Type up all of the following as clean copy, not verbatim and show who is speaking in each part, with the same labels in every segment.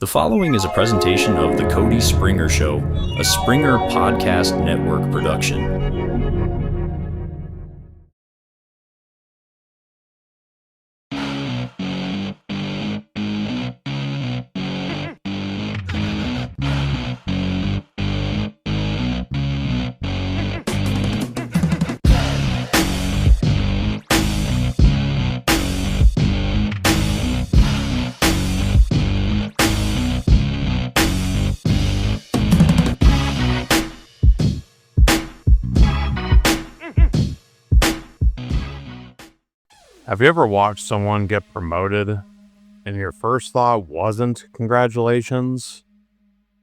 Speaker 1: The following is a presentation of The Cody Springer Show, a Springer Podcast Network production.
Speaker 2: Have you ever watched someone get promoted and your first thought wasn't congratulations?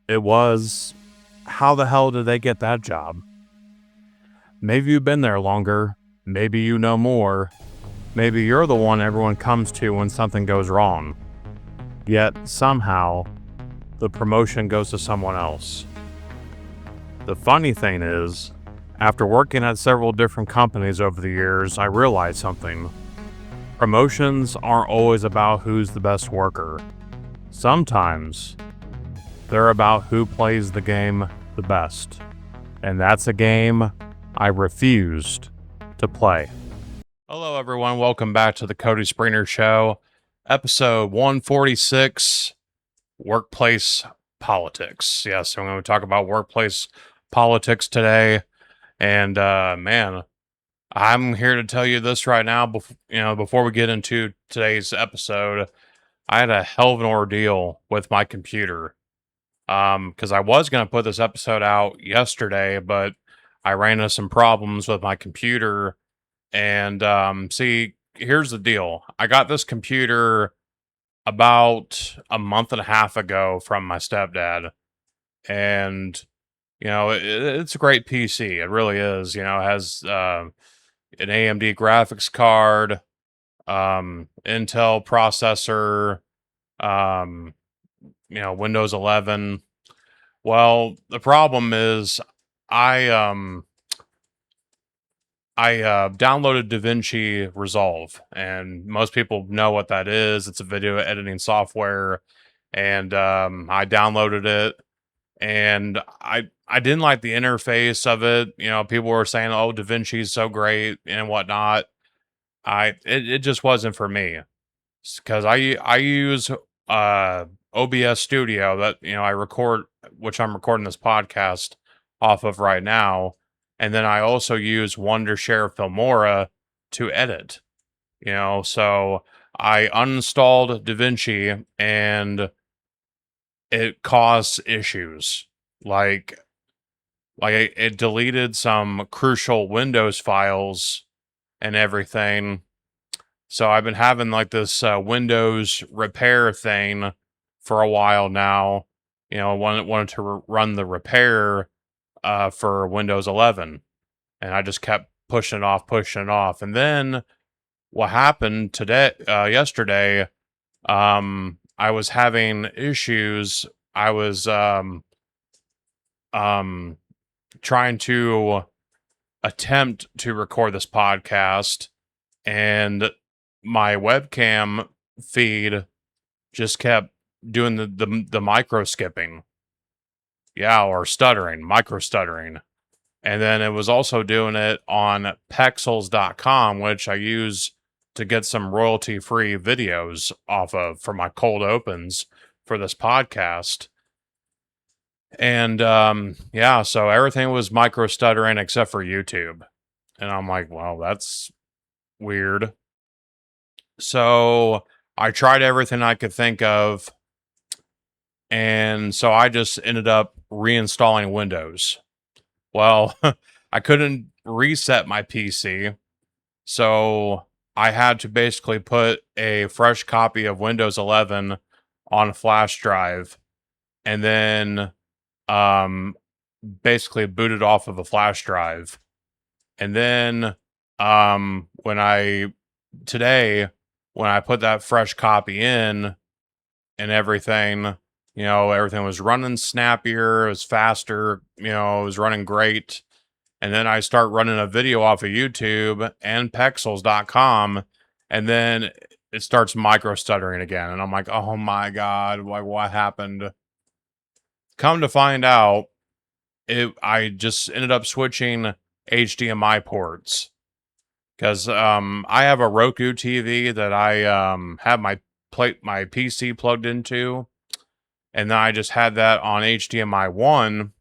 Speaker 2: It was, how the hell did they get that job? Maybe you've been there longer, maybe you know more, maybe you're the one everyone comes to when something goes wrong. Yet, somehow, the promotion goes to someone else. The funny thing is, after working at several different companies over the years, I realized something. Promotions aren't always about who's the best worker. Sometimes they're about who plays the game the best. And that's a game I refused to play. Hello everyone, welcome back to the Cody Springer Show, episode 146, Workplace Politics. Yes, I'm going to talk about workplace politics today. And man, I'm here to tell you this right now. Before we get into today's episode, I had a hell of an ordeal with my computer. Because I was going to put this episode out yesterday, but I ran into some problems with my computer. And see, here's the deal. I got this computer about a month and a half ago from my stepdad. And, it's a great PC. It really is. It has an AMD graphics card, Intel processor, Windows 11. Well, the problem is I downloaded DaVinci Resolve, and most people know what that is. It's a video editing software, and I downloaded it, and I didn't like the interface of it. People were saying, "Oh, DaVinci is so great" and whatnot. It just wasn't for me, because I use OBS Studio that I record, which I'm recording this podcast off of right now, and then I also use Wondershare Filmora to edit. So I uninstalled DaVinci and it caused issues. Like it deleted some crucial Windows files and everything. So I've been having like this Windows repair thing for a while now. I wanted to run the repair for Windows 11, and I just kept pushing it off. And then what happened yesterday, I was having issues. I was trying to attempt to record this podcast, and my webcam feed just kept doing the micro skipping. Yeah, or micro stuttering. And then it was also doing it on pexels.com, which I use to get some royalty-free videos off of for my cold opens for this podcast. And so everything was micro stuttering except for YouTube. And I'm like, well, that's weird. So I tried everything I could think of. And so I just ended up reinstalling Windows. Well, I couldn't reset my PC. So I had to basically put a fresh copy of Windows 11 on a flash drive, and then basically boot it off of a flash drive. And then when I put that fresh copy in and everything, everything was running snappier, it was faster, it was running great. And then I start running a video off of YouTube and pexels.com, and then it starts micro stuttering again. And I'm like, oh my God, like what happened? Come to find out, I just ended up switching HDMI ports. Because I have a Roku TV that I have my PC plugged into, and then I just had that on HDMI 1.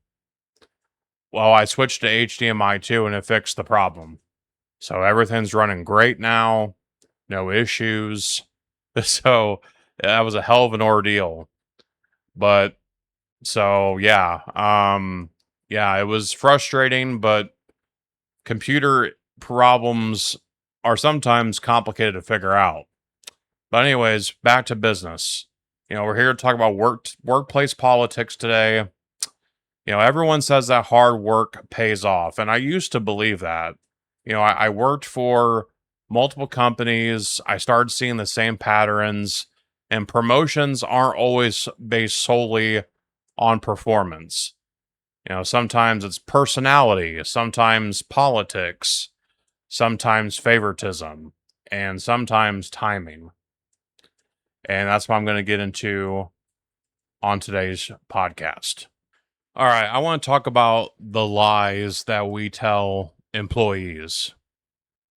Speaker 2: Well, I switched to HDMI 2 and it fixed the problem. So everything's running great now. No issues. So that was a hell of an ordeal. But so yeah. Yeah, it was frustrating, but computer problems are sometimes complicated to figure out. But anyways, back to business. We're here to talk about workplace politics today. Everyone says that hard work pays off, and I used to believe that. I worked for multiple companies. I started seeing the same patterns, and promotions aren't always based solely on performance. Sometimes it's personality, sometimes politics, sometimes favoritism, and sometimes timing. And that's what I'm going to get into on today's podcast. All right, I want to talk about the lies that we tell employees.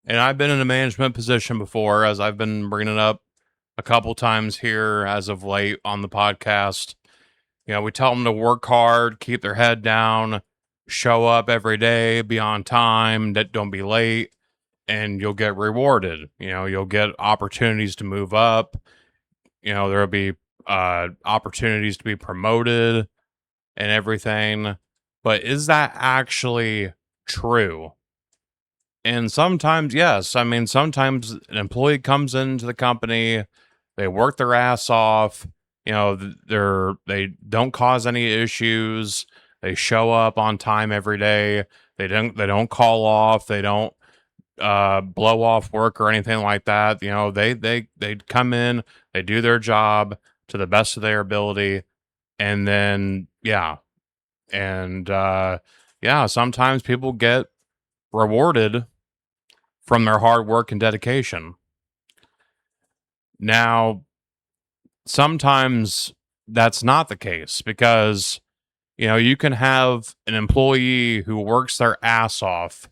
Speaker 2: And I've been in a management position before, as I've been bringing it up a couple times here as of late on the podcast. We tell them to work hard, keep their head down, show up every day, be on time, don't be late, and you'll get rewarded. You'll get opportunities to move up. There'll be opportunities to be promoted and everything. But is that actually true? And sometimes, yes. I mean, sometimes an employee comes into the company, they work their ass off. They don't cause any issues. They show up on time every day. They don't call off. They don't blow off work or anything like that. They come in, they do their job to the best of their ability, and then sometimes people get rewarded from their hard work and dedication. Now, sometimes that's not the case, because you can have an employee who works their ass off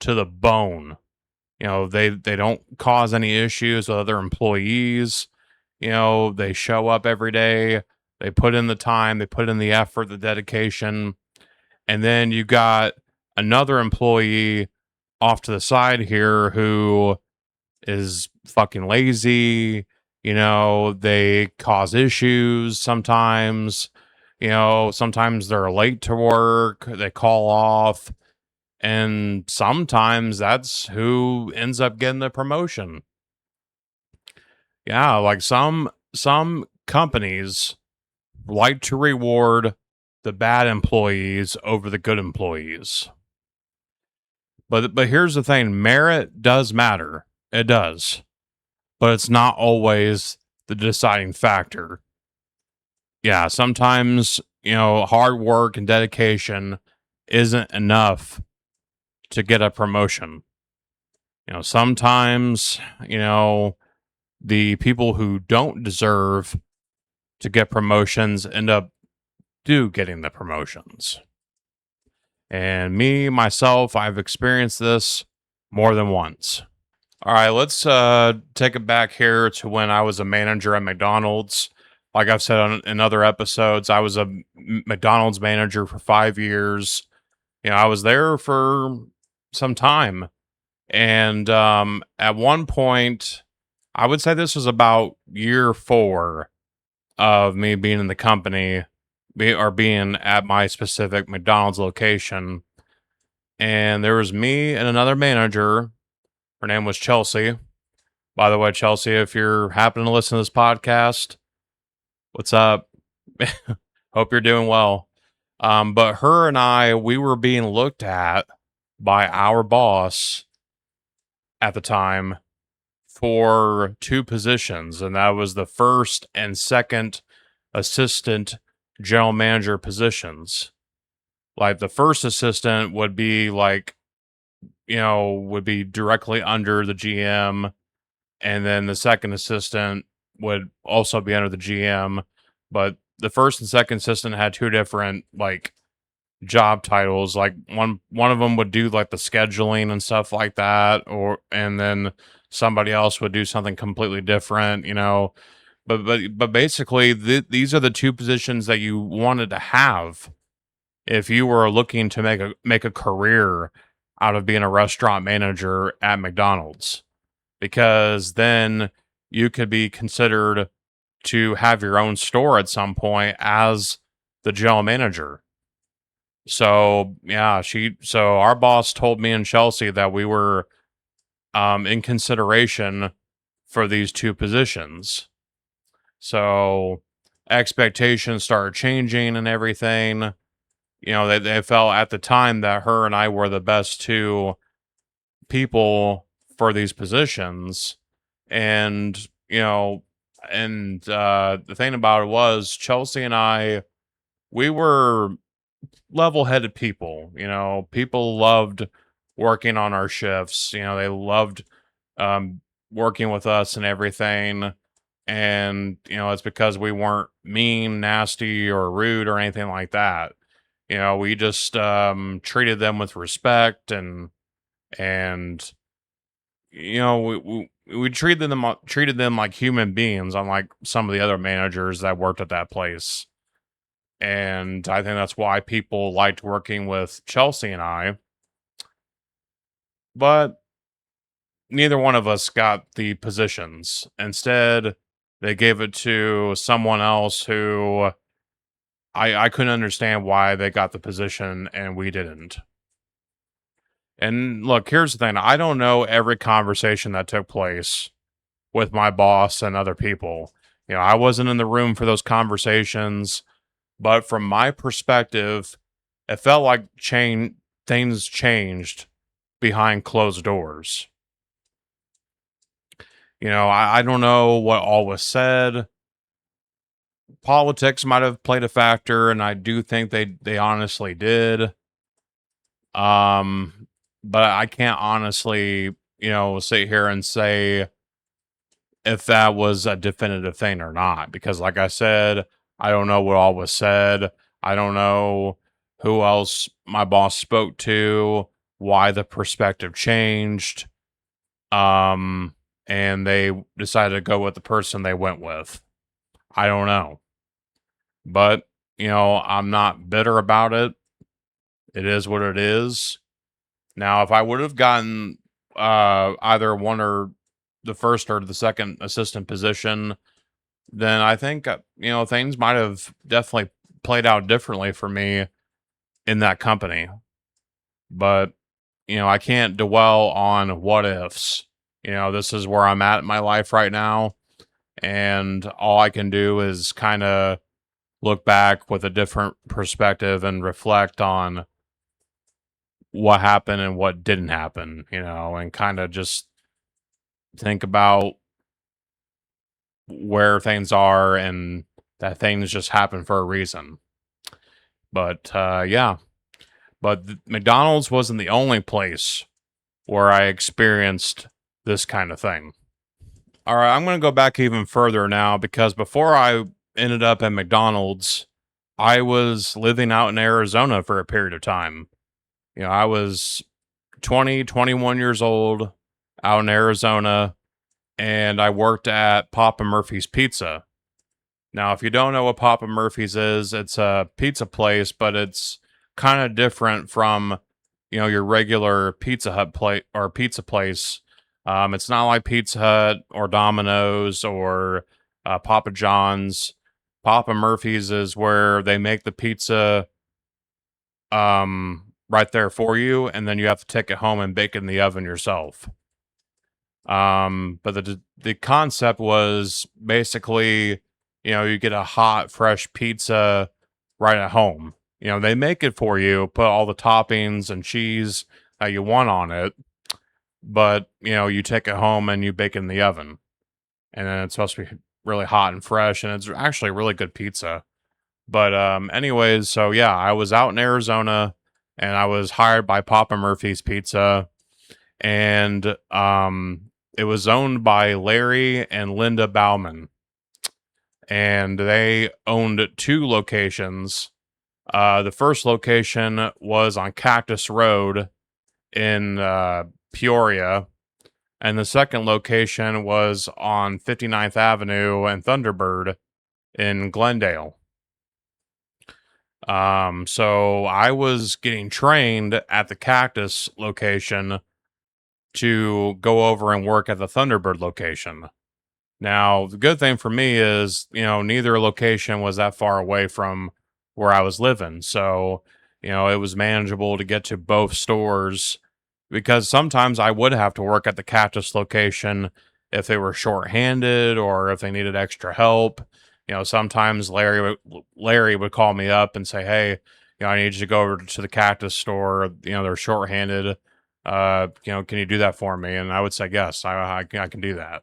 Speaker 2: to the bone. They don't cause any issues with other employees. They show up every day, they put in the time, they put in the effort, the dedication. And then you got another employee off to the side here who is fucking lazy. They cause issues sometimes. Sometimes they're late to work, they call off, and sometimes that's who ends up getting the promotion. Yeah, like some companies like to reward the bad employees over the good employees. But here's the thing, merit does matter. It does. But it's not always the deciding factor. Yeah, sometimes, hard work and dedication isn't enough to get a promotion. Sometimes, the people who don't deserve to get promotions end up getting the promotions. And myself, I've experienced this more than once. All right, let's take it back here to when I was a manager at McDonald's. Like I've said in other episodes, I was a McDonald's manager for 5 years. I was there for some time. And at one point, I would say this was about year 4 of me being in the company, or being at my specific McDonald's location. And there was me and another manager. Her name was Chelsea. By the way, Chelsea, if you're happening to listen to this podcast, what's up? Hope you're doing well. But her and I, we were being looked at by our boss at the time for 2 positions, and that was the first and second assistant general manager positions. Like the first assistant would be like, would be directly under the GM, and then the second assistant would also be under the GM, but the first and second assistant had two different like job titles. Like one of them would do like the scheduling and stuff like that, and then somebody else would do something completely different, but basically these are the two positions that you wanted to have if you were looking to make a career out of being a restaurant manager at McDonald's, because then you could be considered to have your own store at some point as the general manager. So yeah, so our boss told me and Chelsea that we were in consideration for these two positions. So expectations started changing and everything. They felt at the time that her and I were the best two people for these positions. And, the thing about it was Chelsea and I, we were level-headed people. People loved working on our shifts. They loved working with us and everything. And, it's because we weren't mean, nasty, or rude or anything like that. We just treated them with respect, and we treated them like human beings, unlike some of the other managers that worked at that place. And I think that's why people liked working with Chelsea and I. But neither one of us got the positions. Instead, they gave it to someone else who I couldn't understand why they got the position and we didn't. And look, here's the thing. I don't know every conversation that took place with my boss and other people. I wasn't in the room for those conversations, but from my perspective, it felt like things changed behind closed doors. I don't know what all was said. Politics might have played a factor, and I do think they honestly did. But I can't honestly, sit here and say if that was a definitive thing or not, because like I said, I don't know what all was said. I don't know who else my boss spoke to, why the perspective changed. And they decided to go with the person they went with. I don't know. But, I'm not bitter about it. It is what it is. Now, if I would have gotten either one or the first or the second assistant position, then I think, things might have definitely played out differently for me in that company. But, I can't dwell on what ifs. This is where I'm at in my life right now. And all I can do is kind of look back with a different perspective and reflect on what happened and what didn't happen, and kind of just think about where things are and that things just happen for a reason. But yeah, but McDonald's wasn't the only place where I experienced this kind of thing. All right, I'm going to go back even further now, because before I ended up at McDonald's, I was living out in Arizona for a period of time. I was 21 years old out in Arizona, and I worked at Papa Murphy's Pizza. Now, if you don't know what Papa Murphy's is, it's a pizza place, but it's kind of different from, your regular Pizza Hut pizza place. It's not like Pizza Hut or Domino's or Papa John's. Papa Murphy's is where they make the pizza right there for you, and then you have to take it home and bake it in the oven yourself. But the concept was basically, you get a hot, fresh pizza right at home. They make it for you, put all the toppings and cheese that you want on it, but you take it home and you bake it in the oven, and then it's supposed to be really hot and fresh, and it's actually really good pizza. But anyways, so yeah, I was out in Arizona, and I was hired by Papa Murphy's Pizza, and it was owned by Larry and Linda Bauman, and they owned 2 locations. The first location was on Cactus Road in Peoria, and the second location was on 59th Avenue and Thunderbird in Glendale. So I was getting trained at the Cactus location to go over and work at the Thunderbird location. Now, the good thing for me is, neither location was that far away from where I was living. So, it was manageable to get to both stores, because sometimes I would have to work at the Cactus location if they were shorthanded or if they needed extra help. Sometimes Larry would call me up and say, "Hey, I need you to go over to the Cactus store. They're shorthanded. Can you do that for me?" And I would say, "Yes, I can do that."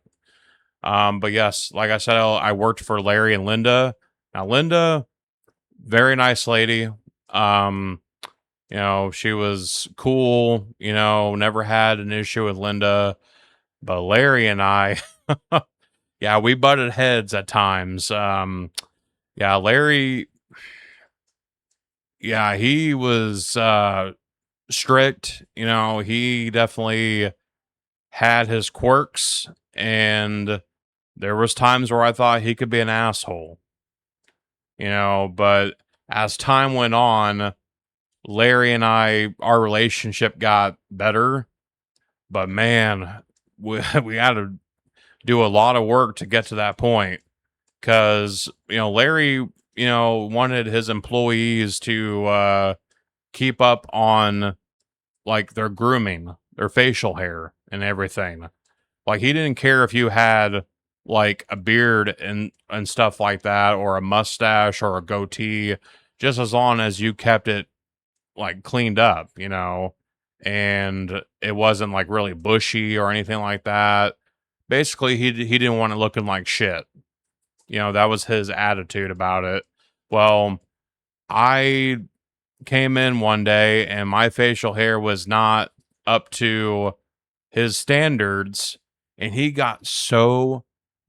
Speaker 2: But yes, like I said, I worked for Larry and Linda. Now, Linda, very nice lady. She was cool, never had an issue with Linda. But Larry and I, yeah, we butted heads at times. Larry, yeah, he was strict. He definitely had his quirks, and there was times where I thought he could be an asshole. But as time went on, Larry and our relationship got better. But man, we had to do a lot of work to get to that point, because Larry wanted his employees to keep up on like their grooming, their facial hair and everything. Like, he didn't care if you had like a beard and stuff like that, or a mustache or a goatee, just as long as you kept it like cleaned up, and it wasn't like really bushy or anything like that. Basically, he didn't want it looking like shit. That was his attitude about it. Well, I came in one day and my facial hair was not up to his standards, and he got so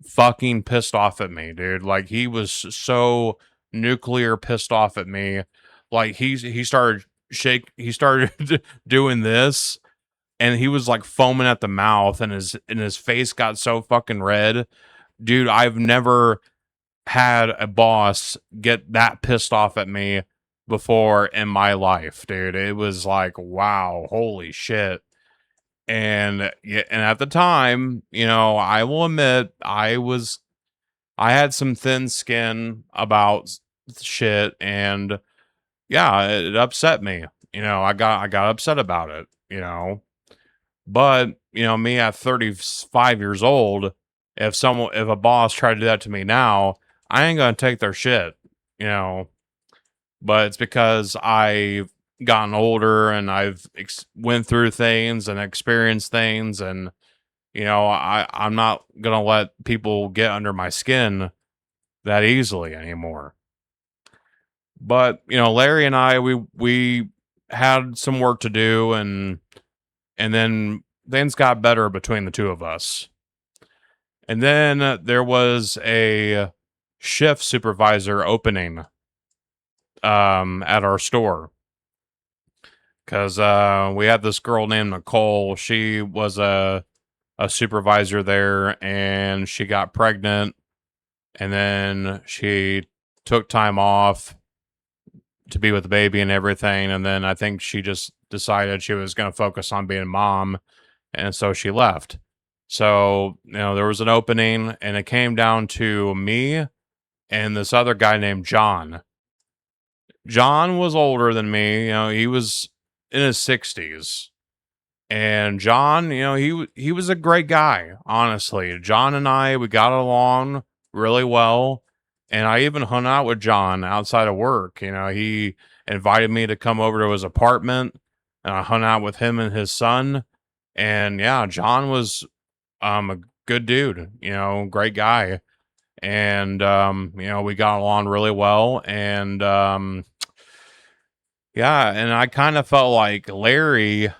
Speaker 2: fucking pissed off at me, dude. Like, he was so nuclear pissed off at me. Like, he started doing this, and he was like foaming at the mouth, and his face got so fucking red. Dude, I've never had a boss get that pissed off at me before in my life, dude. It was like, wow, holy shit. And yeah, and at the time, I will admit, I had some thin skin about shit, and yeah, it upset me. I got upset about it, But, me at 35 years old, if a boss tried to do that to me now, I ain't going to take their shit, But it's because I've gotten older and I've went through things and experienced things, and I'm not gonna let people get under my skin that easily anymore. But Larry and I, we had some work to do, and then things got better between the two of us. And then there was a shift supervisor opening at our store, because we had this girl named Nicole. She was a supervisor there, and she got pregnant, and then she took time off to be with the baby and everything, and then I think she just decided she was going to focus on being a mom, and so she left. So there was an opening, and it came down to me and this other guy named John. John was older than me. He was in his 60s. And John, he was a great guy, honestly. John and I, we got along really well. And I even hung out with John outside of work. He invited me to come over to his apartment, and I hung out with him and his son. And yeah, John was a good dude, great guy. And we got along really well. And yeah, and I kind of felt like Larry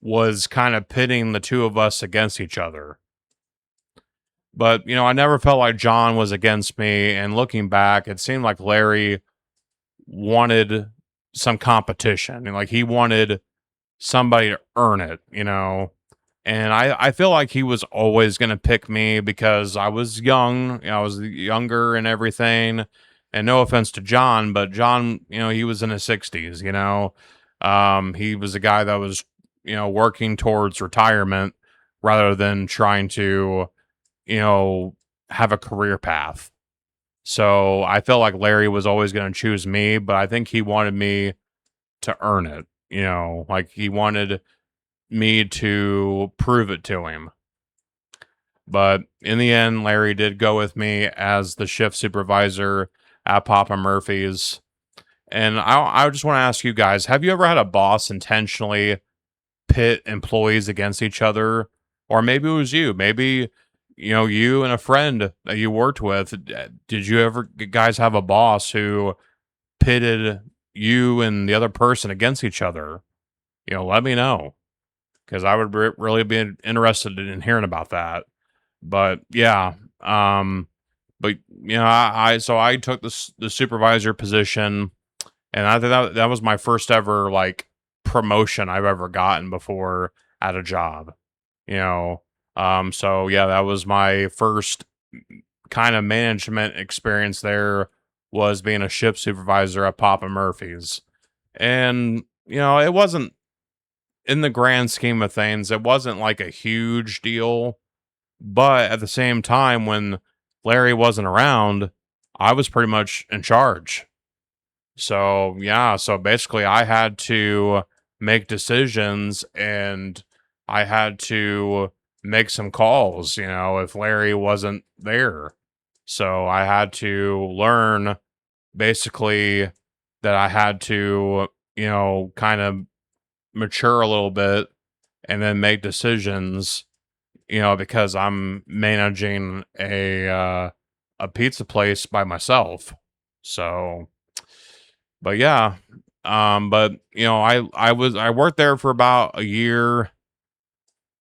Speaker 2: was kind of pitting the two of us against each other. But, I never felt like John was against me. And looking back, it seemed like Larry wanted some competition. And like he wanted somebody to earn it. And I feel like he was always going to pick me because I was young. I was younger and everything. And no offense to John, but John, he was in his 60s. He was a guy that was, working towards retirement rather than trying to, have a career path. So I felt like Larry was always going to choose me, but I think he wanted me to earn it. Like he wanted me to prove it to him. But in the end, Larry did go with me as the shift supervisor at Papa Murphy's. And I just want to ask you guys, have you ever had a boss intentionally pit employees against each other? Or maybe it was you. Maybe, you and a friend that you worked with. Did you ever guys have a boss who pitted you and the other person against each other? Let me know. Because I would really be interested in hearing about that. But yeah, but I took the supervisor position, and I think that was my first ever like promotion I've ever gotten before at a job. So yeah, that was my first kind of management experience. There was being a shift supervisor at Papa Murphy's, and it wasn't, in the grand scheme of things, it wasn't like a huge deal. But at the same time, when Larry wasn't around, I was pretty much in charge. So, yeah, so basically I had to make decisions and I had to make some calls, if Larry wasn't there. So I had to learn basically that I had to, kind of mature a little bit and then make decisions, because I'm managing a pizza place by myself. So, but yeah, but I worked there for about a year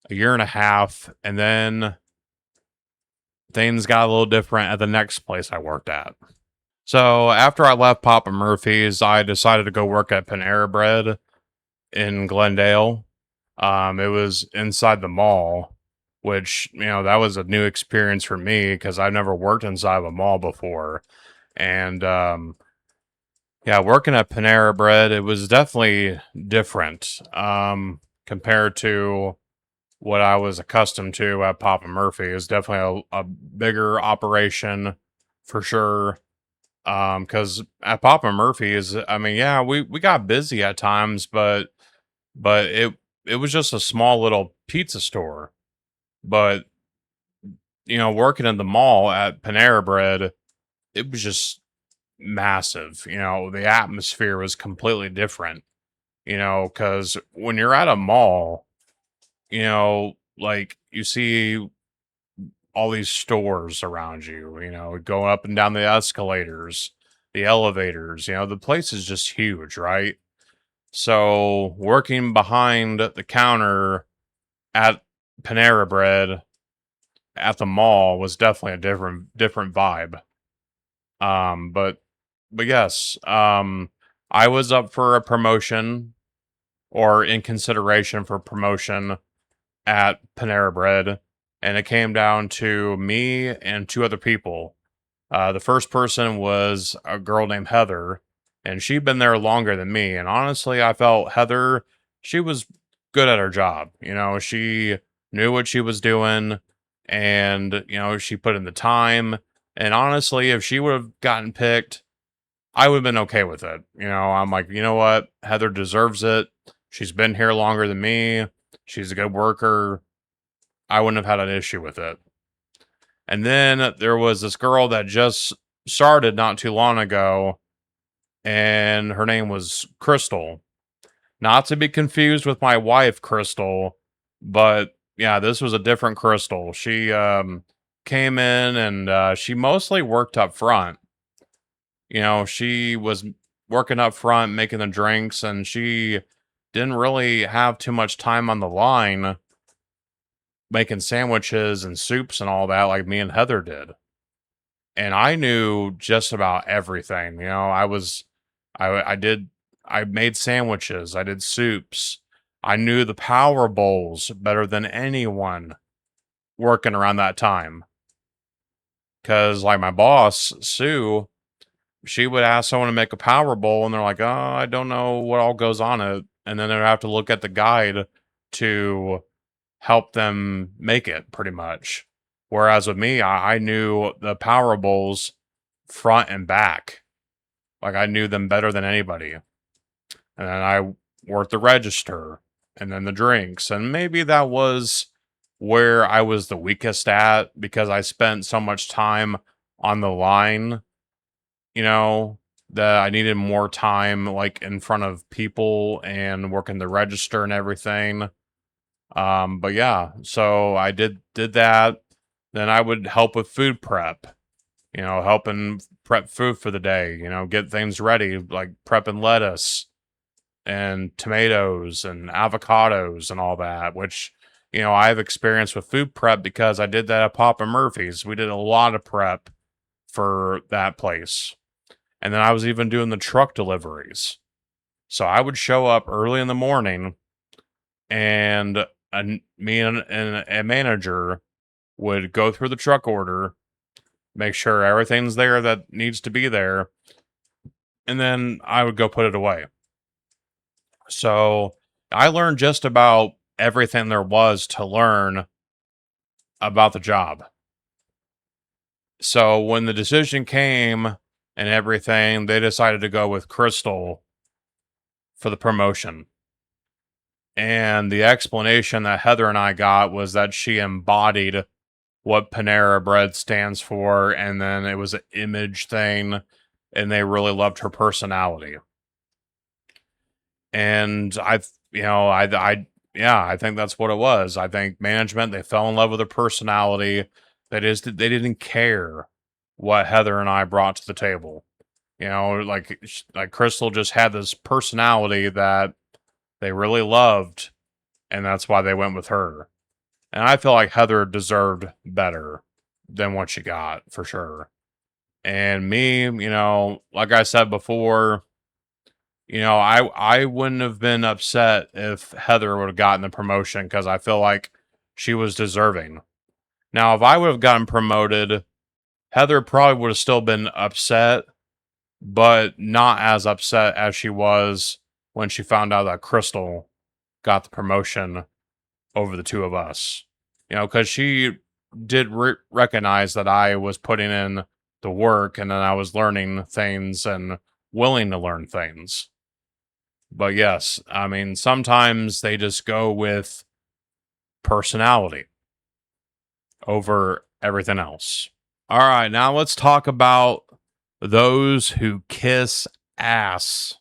Speaker 2: and a half, and then things got a little different at the next place I worked at. So after I left Papa Murphy's, I decided to go work at Panera Bread in Glendale. It was inside the mall, which, that was a new experience for me because I've never worked inside of a mall before. And yeah, working at Panera Bread, it was definitely different compared to what I was accustomed to at Papa Murphy. It was definitely a bigger operation for sure. Because at Papa Murphy's, I mean, yeah, we got busy at times, but it was just a small little pizza store. But working in the mall at Panera Bread, it was just massive. The atmosphere was completely different. Because when you're at a mall, like you see all these stores around you, going up and down the escalators, the elevators, the place is just huge, right? So working behind the counter at Panera Bread at the mall was definitely a different vibe. But yes, I was up for a promotion or in consideration for promotion at Panera Bread, and it came down to me and two other people. The first person was a girl named Heather, and she'd been there longer than me. And honestly, I felt Heather, she was good at her job. She knew what she was doing, and, she put in the time. And honestly, if she would have gotten picked, I would have been okay with it. I'm like, you know what? Heather deserves it. She's been here longer than me. She's a good worker. I wouldn't have had an issue with it. And then there was this girl that just started not too long ago, and her name was Crystal. Not to be confused with my wife, Crystal, but yeah, this was a different Crystal. She came in and she mostly worked up front. She was working up front, making the drinks, and she didn't really have too much time on the line making sandwiches and soups and all that like me and Heather did. And I knew just about everything. I made sandwiches, I did soups. I knew the power bowls better than anyone working around that time. Cause like my boss, Sue, she would ask someone to make a power bowl and they're like, oh, I don't know what all goes on it. And then they'd have to look at the guide to help them make it pretty much. Whereas with me, I knew the power bowls front and back. Like I knew them better than anybody. And then I worked the register and then the drinks. And maybe that was where I was the weakest at because I spent so much time on the line, that I needed more time like in front of people and working the register and everything. But yeah, so I did that. Then I would help with food prep, helping prep food for the day, get things ready, like prepping lettuce and tomatoes and avocados and all that, which, I have experience with food prep because I did that at Papa Murphy's. We did a lot of prep for that place. And then I was even doing the truck deliveries. So I would show up early in the morning and me and a manager would go through the truck order, make sure everything's there that needs to be there, and then I would go put it away. So I learned just about everything there was to learn about the job. So when the decision came and everything, they decided to go with Crystal for the promotion. And the explanation that Heather and I got was that she embodied what Panera Bread stands for, and then it was an image thing, and they really loved her personality. And I think that's what it was. I think management, they fell in love with her personality. That is, they didn't care what Heather and I brought to the table. Like Crystal just had this personality that they really loved, and that's why they went with her. And I feel like Heather deserved better than what she got, for sure. And me, like I said before, I wouldn't have been upset if Heather would have gotten the promotion because I feel like she was deserving. Now, if I would have gotten promoted, Heather probably would have still been upset, but not as upset as she was when she found out that Crystal got the promotion over the two of us. Because she did recognize that I was putting in the work and then I was learning things and willing to learn things. But yes, I mean, sometimes they just go with personality over everything else. All right, now let's talk about those who kiss ass.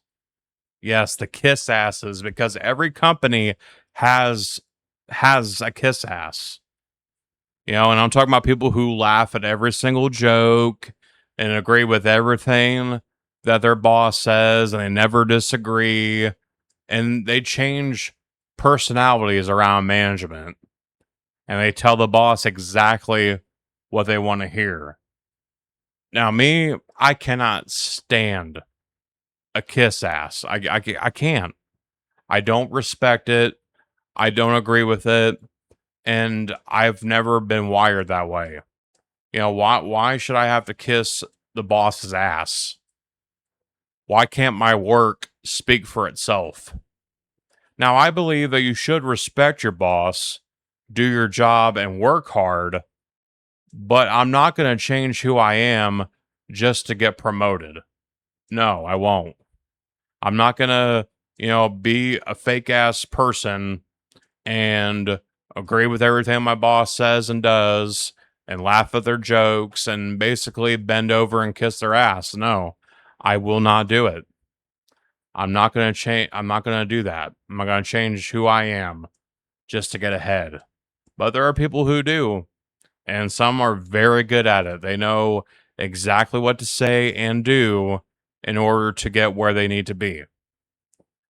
Speaker 2: Yes, the kiss asses, because every company has a kiss ass. And I'm talking about people who laugh at every single joke and agree with everything that their boss says, and they never disagree, and they change personalities around management, and they tell the boss exactly what they want to hear. Now, me, I cannot stand a kiss ass. I can't. I don't respect it. I don't agree with it. And I've never been wired that way. Why should I have to kiss the boss's ass? Why can't my work speak for itself? Now, I believe that you should respect your boss, do your job, and work hard, but I'm not going to change who I am just to get promoted. No, I won't. I'm not going to, be a fake ass person and agree with everything my boss says and does and laugh at their jokes and basically bend over and kiss their ass. No, I will not do it. I'm not going to change. I'm not going to do that. I'm not going to change who I am just to get ahead. But there are people who do, and some are very good at it. They know exactly what to say and do in order to get where they need to be.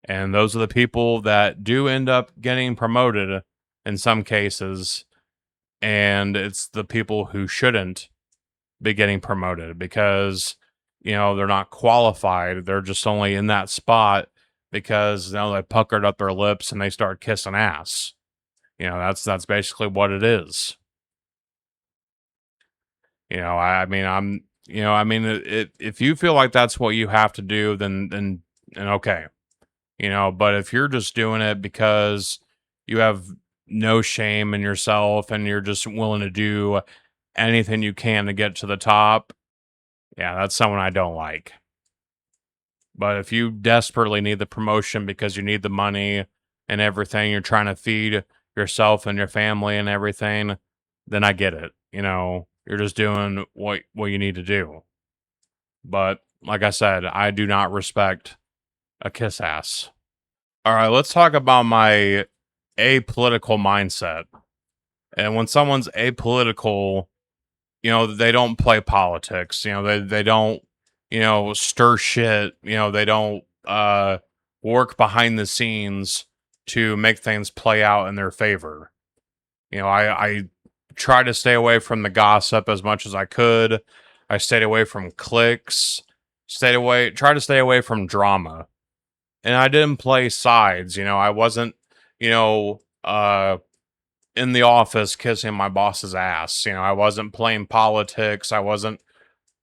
Speaker 2: And those are the people that do end up getting promoted in some cases. And it's the people who shouldn't be getting promoted because, they're not qualified. They're just only in that spot because, they puckered up their lips and they start kissing ass. That's basically what it is. If you feel like that's what you have to do, then okay. But if you're just doing it because you have no shame in yourself and you're just willing to do anything you can to get to the top, yeah, that's someone I don't like. But if you desperately need the promotion because you need the money and everything, you're trying to feed yourself and your family and everything, then I get it. You're just doing what you need to do. But like I said, I do not respect a kiss ass. All right, let's talk about my apolitical mindset. And when someone's apolitical, they don't play politics. They don't, stir shit. They don't work behind the scenes to make things play out in their favor. I try to stay away from the gossip as much as I could. I stayed away from cliques, try to stay away from drama. And I didn't play sides, I wasn't, in the office kissing my boss's ass. I wasn't playing politics. I wasn't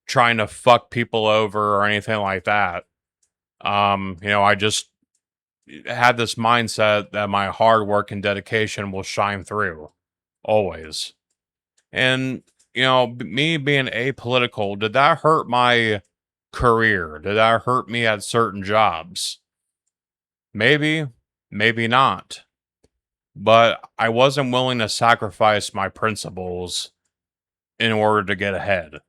Speaker 2: trying to fuck people over or anything like that. I just had this mindset that my hard work and dedication will shine through always. And, me being apolitical, did that hurt my career? Did that hurt me at certain jobs? Maybe, maybe not. But I wasn't willing to sacrifice my principles in order to get ahead.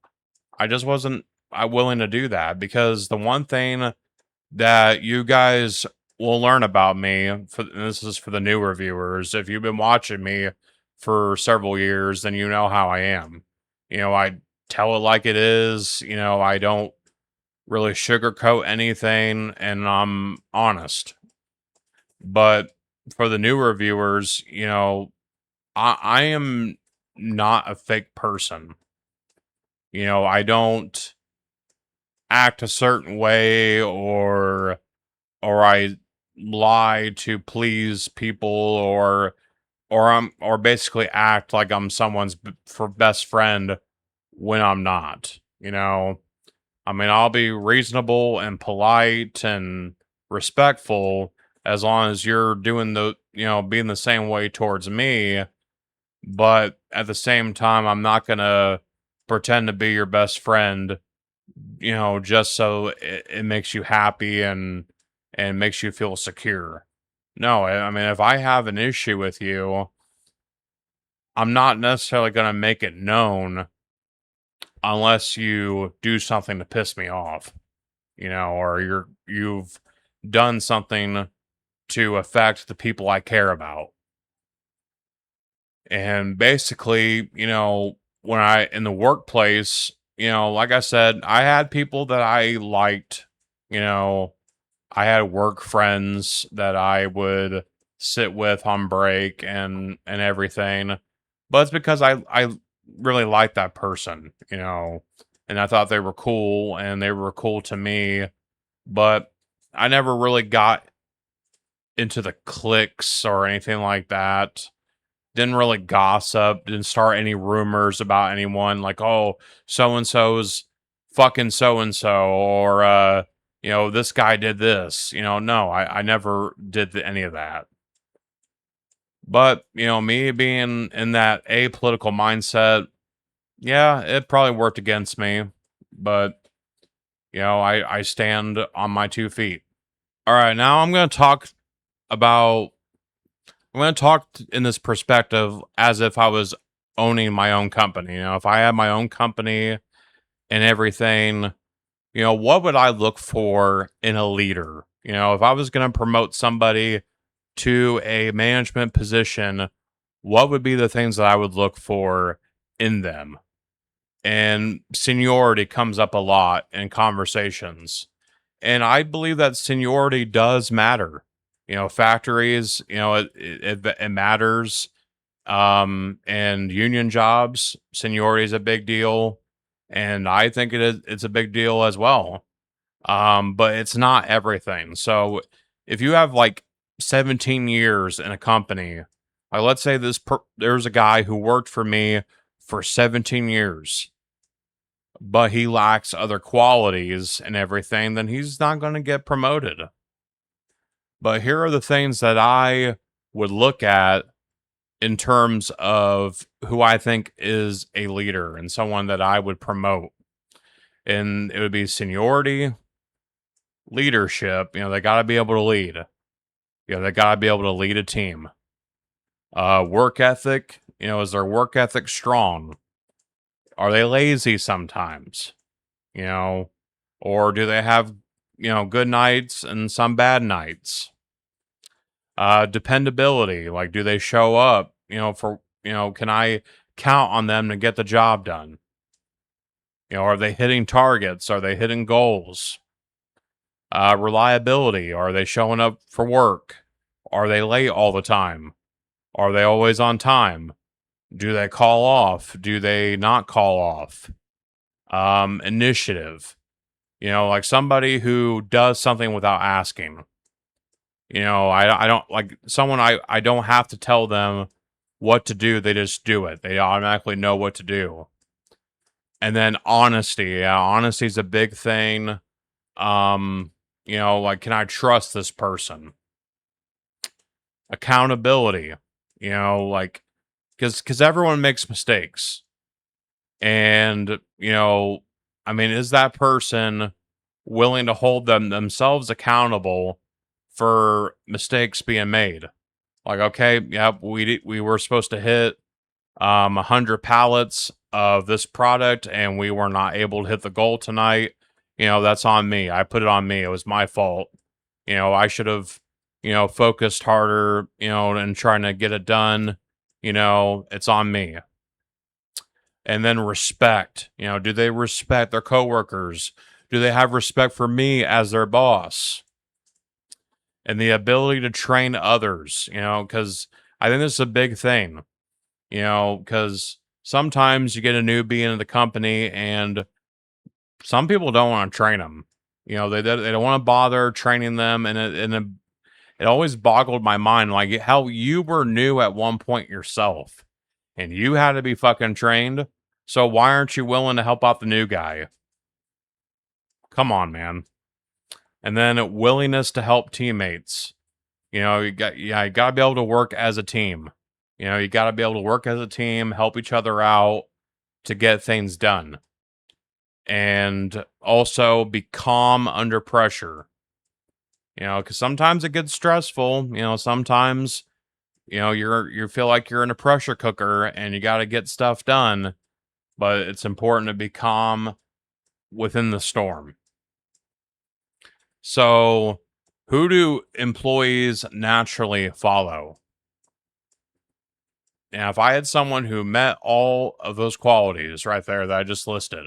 Speaker 2: I just wasn't willing to do that because the one thing that you guys will learn about me, and this is for the newer viewers, if you've been watching me for several years, then you know how I am. I tell it like it is. I don't really sugarcoat anything, and I'm honest. But for the newer viewers, I am not a fake person. I don't act a certain way or I lie to please people or basically act like I'm someone's for best friend when I'm not. I'll be reasonable and polite and respectful as long as you're doing being the same way towards me. But at the same time, I'm not going to pretend to be your best friend, just so it makes you happy and makes you feel secure. No, if I have an issue with you, I'm not necessarily going to make it known unless you do something to piss me off, or you've done something to affect the people I care about. And basically, when in the workplace, like I said, I had people that I liked, I had work friends that I would sit with on break and everything. But it's because I really liked that person, and I thought they were cool and they were cool to me. But I never really got into the cliques or anything like that. Didn't really gossip, didn't start any rumors about anyone like, oh, so and so's fucking so and so, or this guy did this. No, I never did any of that. But, me being in that apolitical mindset, yeah, it probably worked against me. But, I stand on my 2 feet. All right, now I'm going to talk in this perspective as if I was owning my own company. If I had my own company and everything, what would I look for in a leader? If I was going to promote somebody to a management position, what would be the things that I would look for in them? And seniority comes up a lot in conversations. And I believe that seniority does matter. Factories, it matters. And union jobs, seniority is a big deal. And I think it's a big deal as well. But it's not everything. So if you have like 17 years in a company, let's say there's a guy who worked for me for 17 years, but he lacks other qualities and everything, then he's not going to get promoted. But here are the things that I would look at in terms of who I think is a leader and someone that I would promote. And it would be seniority, leadership. They got to be able to lead. They got to be able to lead a team. Work ethic. Is their work ethic strong? Are they lazy sometimes? Or do they have, good nights and some bad nights? Dependability. Like, do they show up, can I count on them to get the job done? Are they hitting targets? Are they hitting goals? Reliability. Are they showing up for work? Are they late all the time? Are they always on time? Do they call off? Do they not call off? Initiative. Like somebody who does something without asking. I don't like someone I don't have to tell them what to do. They just do it. They automatically know what to do. And then honesty. Yeah, honesty is a big thing. Like, can I trust this person? Accountability. Like, because everyone makes mistakes. And, is that person willing to hold themselves accountable for mistakes being made? Like, okay, yeah, we were supposed to hit 100 pallets of this product and we were not able to hit the goal tonight. That's on me. I put it on me. It was my fault. I should have, focused harder, and trying to get it done. It's on me. And then respect. Do they respect their coworkers? Do they have respect for me as their boss? And the ability to train others, because I think this is a big thing, because sometimes you get a newbie into the company and some people don't want to train them. They don't want to bother training them. And it always boggled my mind, like how you were new at one point yourself and you had to be fucking trained. So why aren't you willing to help out the new guy? Come on, man. And then willingness to help teammates. You got to be able to work as a team. You got to be able to work as a team, help each other out to get things done. And also be calm under pressure. Because sometimes it gets stressful. Sometimes, you feel like you're in a pressure cooker and you got to get stuff done. But it's important to be calm within the storm. So, who do employees naturally follow? Now, if I had someone who met all of those qualities right there that I just listed,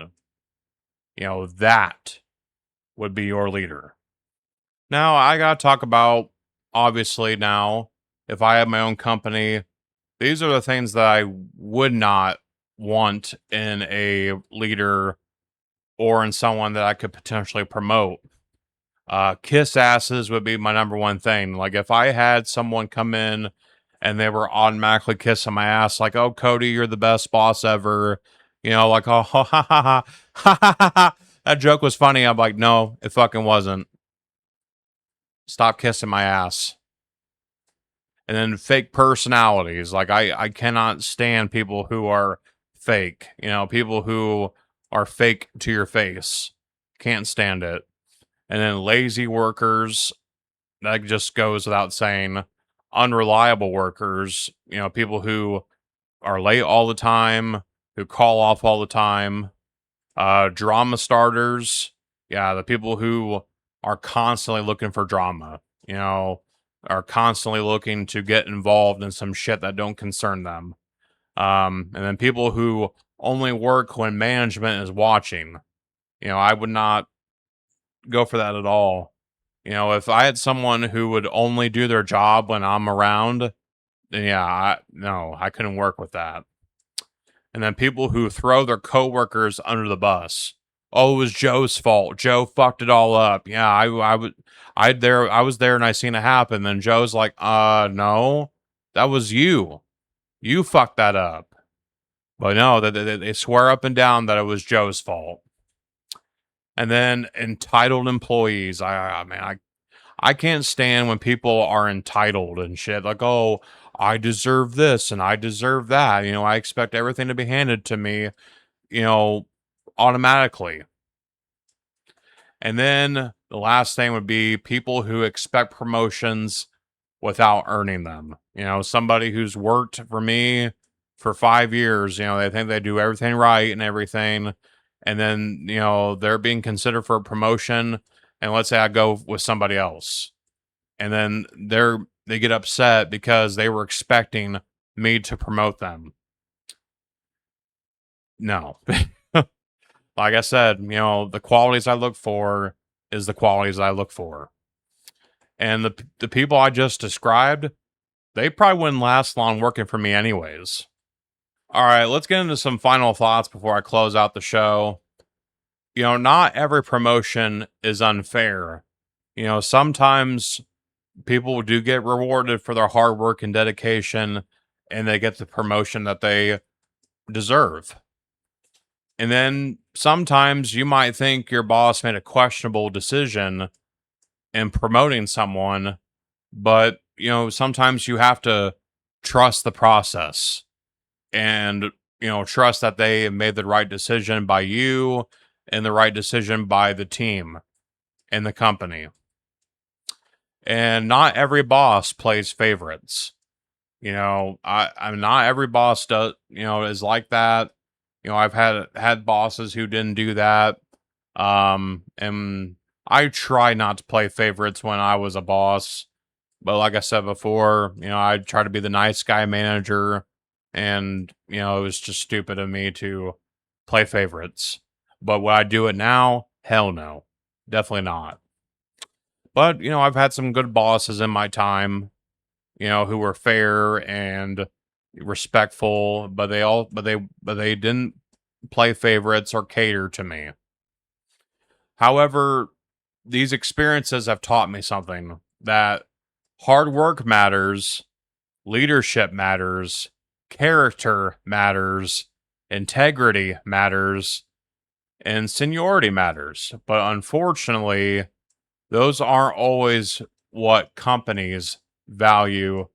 Speaker 2: that would be your leader. Now, I got to talk about, obviously, now, if I have my own company, these are the things that I would not want in a leader or in someone that I could potentially promote. Kiss asses would be my number one thing. Like, if I had someone come in and they were automatically kissing my ass, like, oh, Cody, you're the best boss ever. Like, oh, ha, ha, ha, ha, ha, ha, ha. That joke was funny. I'm like, no, it fucking wasn't. Stop kissing my ass. And then fake personalities. Like, I cannot stand people who are fake. People who are fake to your face. Can't stand it. And then lazy workers, that just goes without saying. Unreliable workers, people who are late all the time, who call off all the time. Drama starters, yeah, the people who are constantly looking for drama, are constantly looking to get involved in some shit that don't concern them. And then people who only work when management is watching. I would not go for that at all. If I had someone who would only do their job when I'm around, then yeah, I couldn't work with that. And then people who throw their coworkers under the bus. Oh, it was Joe's fault. Joe fucked it all up. Yeah, I was there and I seen it happen. Then Joe's like, no, that was you. You fucked that up. But no, they swear up and down that it was Joe's fault. And then entitled employees. I can't stand when people are entitled and shit. Like, oh, I deserve this and I deserve that. I expect everything to be handed to me, automatically. And then the last thing would be people who expect promotions without earning them. Somebody who's worked for me for 5 years, they think they do everything right and everything. And then, they're being considered for a promotion. And let's say I go with somebody else. And then they get upset because they were expecting me to promote them. No. Like I said, the qualities I look for is the qualities I look for. And the people I just described, they probably wouldn't last long working for me anyways. All right, let's get into some final thoughts before I close out the show. Not every promotion is unfair. Sometimes people do get rewarded for their hard work and dedication, and they get the promotion that they deserve. And then sometimes you might think your boss made a questionable decision in promoting someone, but sometimes you have to trust the process and trust that they made the right decision by you and the right decision by the team and the company. And not every boss plays favorites. I'm not every boss does, is like that. I've had bosses who didn't do that. And I try not to play favorites when I was a boss. But like I said before, I try to be the nice guy manager. And, it was just stupid of me to play favorites. But would I do it now? Hell no. Definitely not. But, I've had some good bosses in my time, who were fair and respectful, but they didn't play favorites or cater to me. However, these experiences have taught me something, that hard work matters, leadership matters, character matters, integrity matters, and seniority matters. But unfortunately, those aren't always what companies value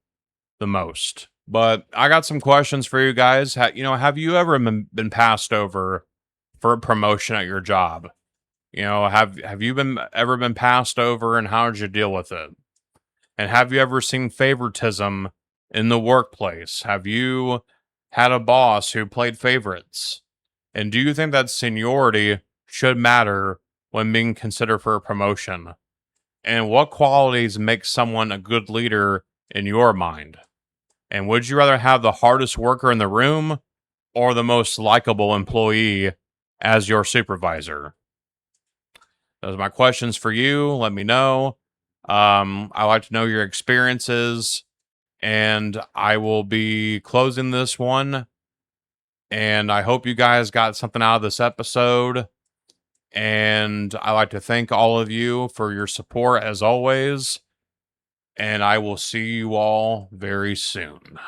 Speaker 2: the most. But I got some questions for you guys. Have you ever been passed over for a promotion at your job? Have you ever been passed over, and how did you deal with it? And have you ever seen favoritism in the workplace? Have you had a boss who played favorites? And do you think that seniority should matter when being considered for a promotion? And what qualities make someone a good leader in your mind? And would you rather have the hardest worker in the room or the most likable employee as your supervisor? Those are my questions for you. Let me know. I like to know your experiences, and I will be closing this one. And I hope you guys got something out of this episode. And I like to thank all of you for your support as always. And I will see you all very soon.